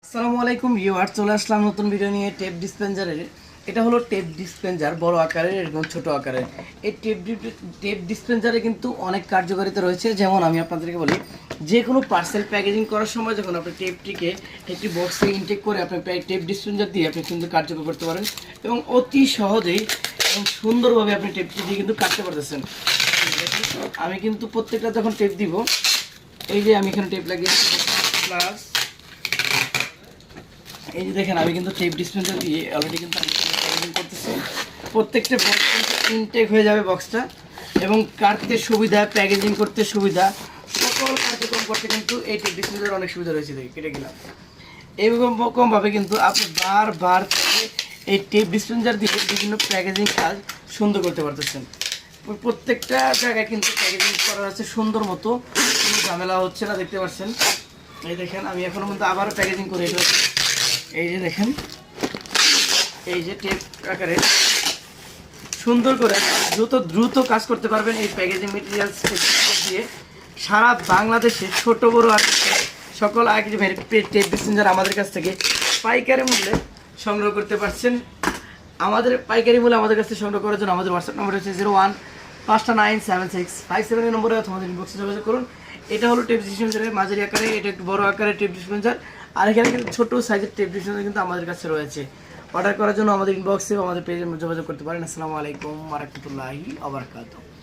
আসসালামু আলাইকুম ভিউয়ার, চলে আসলাম নতুন ভিডিও নিয়ে। টেপ ডিসপেন্সারের এটা হলো টেপ ডিসপেন্সার, বড় আকারের এবং ছোট আকারের। এই টেপ ডিসপেন্সারে কিন্তু অনেক কার্যকারিতা রয়েছে। যেমন আমি আপনাদেরকে বলি, যে কোনো পার্সেল প্যাকেজিং করার সময় যখন আপনি টেপটিকে একটি বক্সে ইনটেক করে আপনি টেপ ডিসপেন্সার দিয়ে আপনি কিন্তু কার্যকর করতে পারেন এবং অতি সহজেই এবং সুন্দরভাবে আপনি টেপটি দিয়ে কিন্তু কাটতে পারতেছেন। আমি কিন্তু প্রত্যেকটা যখন টেপ দিব, এই যে আমি এখানে টেপ লাগিয়েছি প্লাস এই যে দেখেন, আমি কিন্তু টেপ ডিসপেন্সার দিয়ে অলরেডি কিন্তু আমি প্যাকেজিং করতেছি। প্রত্যেকটা বক্স কিন্তু ইনটেক হয়ে যাবে বক্সটা, এবং কাটতে সুবিধা, প্যাকেজিং করতে সুবিধা, সকল কার্যক্রম করতে কিন্তু এই টেপ ডিসপেন্সার অনেক সুবিধা রয়েছে। দেখি কেটে গেলাম এরকমভাবে কিন্তু আপনি বারবার এই টেপ ডিসপেন্সার দিয়ে বিভিন্ন প্যাকেজিং কাজ সুন্দর করতে পারতেছেন। প্রত্যেকটা জায়গায় কিন্তু প্যাকেজিং করা হচ্ছে সুন্দর মতো, কোনো ঝামেলা হচ্ছে না। দেখতে পাচ্ছেন, এই দেখেন আমি এখনো কিন্তু আবারও প্যাকেজিং করে এটা। এই যে দেখেন, এই যে টেপ আকারে সুন্দর করে দ্রুত কাজ করতে পারবেন এই প্যাকেজিং মেটেরিয়ালস দিয়ে। সারা বাংলাদেশে ছোট বড় আর সকল টেপ ডিসপেন্সার আমাদের কাছ থেকে পাইকারি মূল্যে সংগ্রহ করতে পারছেন। আমাদের পাইকারি মূল্যে আমাদের কাছ থেকে সংগ্রহ করার জন্য আমাদের হোয়াটসঅ্যাপ নম্বর হচ্ছে 01-5976557 নম্বরে অথবা ইনবক্সে যোগাযোগ করুন। এটা হলো টেপ ডিসপেন্সারের মাঝারি আকারে, এটা একটু বড় আকারের টেপ ডিসপেন্সার, আর এখানে কিন্তু ছোটো সাইজের টেপ ডিসপেন্সার কিন্তু আমাদের কাছে রয়েছে। অর্ডার করার জন্য আমাদের ইনবক্সে আমাদের পেজে যোগাযোগ করতে পারেন। আসসালামু আলাইকুম ওয়া রাহমাতুল্লাহি ওয়া বারাকাতুহু।